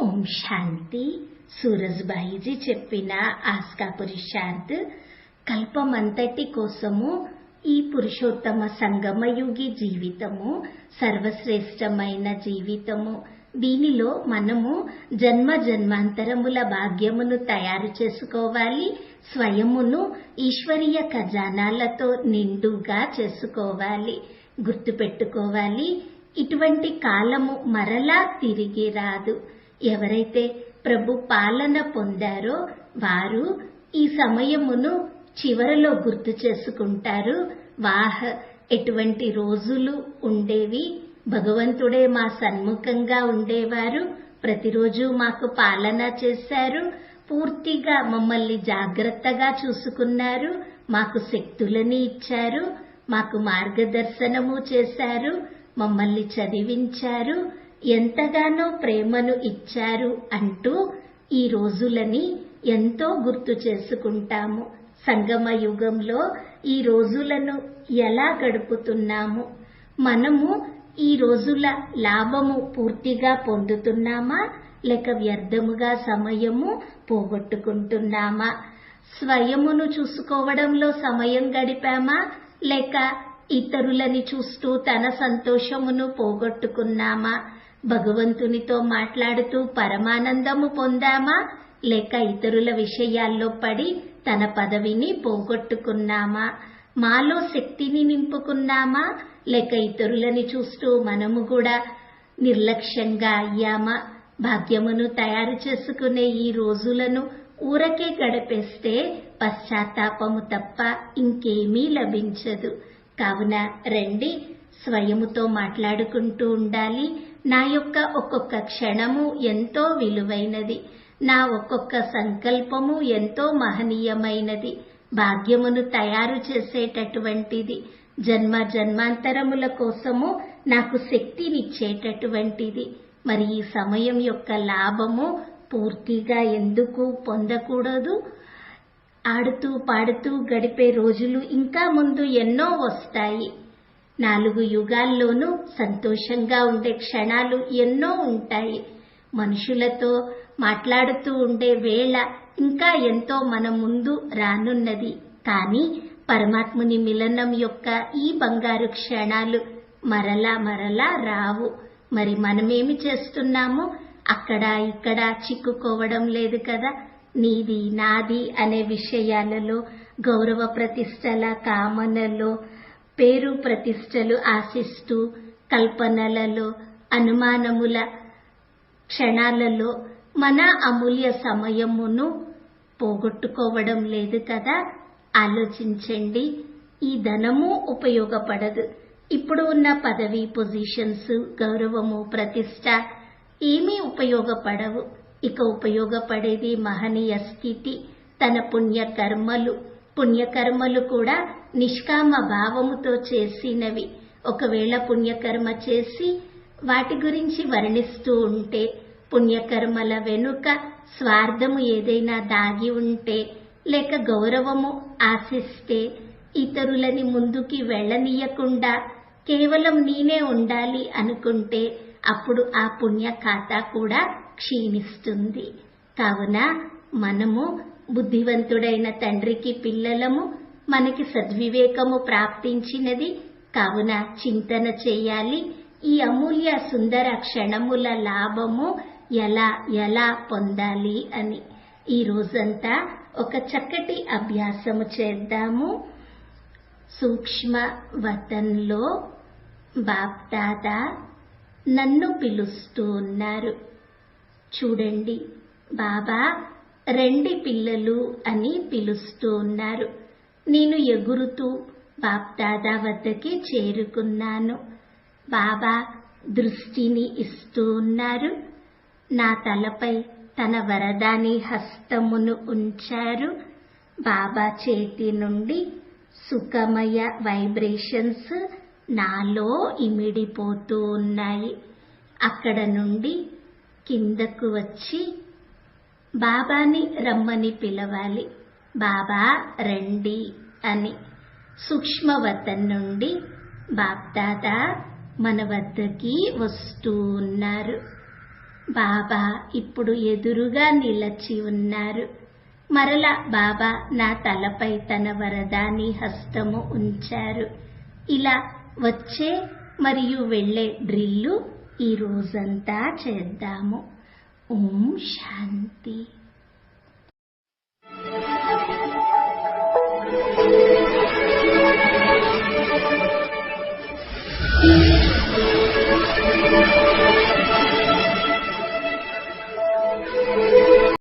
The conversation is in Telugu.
ఓం శాంతి. సూరజ్బాయిజీ చెప్పిన ఆస్కా పురుషార్థ్. కల్పమంతటి కోసము ఈ పురుషోత్తమ సంగమయుగి జీవితము సర్వశ్రేష్టమైన జీవితము. దీనిలో మనము జన్మ జన్మాంతరముల భాగ్యమును తయారు చేసుకోవాలి. స్వయమును ఈశ్వరీయ ఖజానాలతో నిండుగా చేసుకోవాలి. గుర్తుపెట్టుకోవాలి, ఇటువంటి కాలము మరలా తిరిగి రాదు. ఎవరైతే ప్రభు పాలన పొందారో వారు ఈ సమయమును చివరలో గుర్తు చేసుకుంటారు. వాహ్, ఎటువంటి రోజులు ఉండేవి. భగవంతుడే మా సన్ముఖంగా ఉండేవారు. ప్రతిరోజు మాకు పాలన చేశారు. పూర్తిగా మమ్మల్ని జాగ్రత్తగా చూసుకున్నారు. మాకు శక్తులని ఇచ్చారు. మాకు మార్గదర్శనము చేశారు. మమ్మల్ని చదివించారు. ఎంతగానో ప్రేమను ఇచ్చారు అంటూ ఈ రోజులని ఎంతో గుర్తు చేసుకుంటాము. సంగమ యుగంలో ఈ రోజులను ఎలా గడుపుతున్నాము? మనము ఈ రోజుల లాభము పూర్తిగా పొందుతున్నామా, లేక వ్యర్థముగా సమయము పోగొట్టుకుంటున్నామా? స్వయమును చూసుకోవడంలో సమయం గడిపామా, లేక ఇతరులని చూస్తూ తన సంతోషమును పోగొట్టుకున్నామా? భగవంతునితో మాట్లాడుతూ పరమానందము పొందామా, లేక ఇతరుల విషయాల్లో పడి తన పదవిని పోగొట్టుకున్నామా? మాలో శక్తిని నింపుకున్నామా, లేక ఇతరులని చూస్తూ మనము కూడా నిర్లక్ష్యంగా అయ్యామా? భాగ్యమును తయారు చేసుకునే ఈ రోజులను ఊరకే గడిపేస్తే పశ్చాత్తాపము తప్ప ఇంకేమీ లభించదు. కావున రండి, స్వయముతో మాట్లాడుకుంటూ ఉండాలి. నా యొక్క ఒక్కొక్క క్షణము ఎంతో విలువైనది. నా ఒక్కొక్క సంకల్పము ఎంతో మహనీయమైనది. భాగ్యమును తయారు చేసేటటువంటిది. జన్మ జన్మాంతరముల కోసము నాకు శక్తినిచ్చేటటువంటిది. మరి ఈ సమయం యొక్క లాభము పూర్తిగా ఎందుకు పొందకూడదు? ఆడుతూ పాడుతూ గడిపే రోజులు ఇంకా ముందు ఎన్నో వస్తాయి. 4 యుగాల్లోనూ సంతోషంగా ఉండే క్షణాలు ఎన్నో ఉంటాయి. మనుషులతో మాట్లాడుతూ ఉండే వేళ ఇంకా ఎంతో మన ముందు రానున్నది. కానీ పరమాత్ముని మిలనం యొక్క ఈ బంగారు క్షణాలు మరలా మరలా రావు. మరి మనమేమి చేస్తున్నాము? అక్కడ ఇక్కడ చిక్కుకోవడం లేదు కదా. నీది నాది అనే విషయాలలో, గౌరవ ప్రతిష్టల కామనలో, పేరు ప్రతిష్టలు ఆశిస్తూ, కల్పనలలో, అనుమానముల క్షణాలలో మన అమూల్య సమయమును పోగొట్టుకోవడం లేదు కదా. ఆలోచించండి. ఈ ధనము ఉపయోగపడదు. ఇప్పుడు ఉన్న పదవి, పొజిషన్స్, గౌరవము, ప్రతిష్ట ఏమీ ఉపయోగపడవు. ఇక ఉపయోగపడేది మహనీయ స్థితి, తన పుణ్యకర్మలు కూడా నిష్కామ భావముతో చేసినవి. ఒకవేళ పుణ్యకర్మ చేసి వాటి గురించి వర్ణిస్తూ ఉంటే, పుణ్యకర్మల వెనుక స్వార్థము ఏదైనా దాగి ఉంటే, లేక గౌరవము ఆశిస్తే, ఇతరులని ముందుకి వెళ్ళనీయకుండా కేవలం నేనే ఉండాలి అనుకుంటే, అప్పుడు ఆ పుణ్య ఖాతా కూడా క్షీణిస్తుంది. కావున మనము బుద్ధివంతుడైన తండ్రికి పిల్లలము. మనకి సద్వివేకము ప్రాప్తించినది. కావున చింతన చేయాలి. ఈ అమూల్య సుందర క్షణముల లాభము ఎలా పొందాలి అని. ఈ రోజంతా ఒక చక్కటి అభ్యాసము చేద్దాము. సూక్ష్మ వతంలో బాప్ దాదా నన్ను పిలుస్తూ ఉన్నారు. చూడండి, బాబా రండి పిల్లలు అని పిలుస్తూ ఉన్నారు. నేను ఎగురుతూ బాప్ దాదా వద్దకి చేరుకున్నాను. బాబా దృష్టిని ఇస్తూ ఉన్నారు. నా తలపై తన వరదాని హస్తమును ఉంచారు. బాబా చేతి నుండి సుఖమయ వైబ్రేషన్స్ నాలో ఇమిడిపోతూ ఉన్నాయి. అక్కడ నుండి కిందకు వచ్చి బాబాని రమ్మని పిలవాలి. బాబా రండి అని. సూక్ష్మవతన్ నుండి బాప్ దాదా మన వద్దకి వస్తూ ఉన్నారు. బాబా ఇప్పుడు ఎదురుగా నిలచి ఉన్నారు. మరలా బాబా నా తలపై తన వరదాని హస్తము ఉంచారు. ఇలా వచ్చే మరియు వెళ్ళే డ్రిల్లు ఈ రోజంతా చేద్దాము. ఓం శాంతి.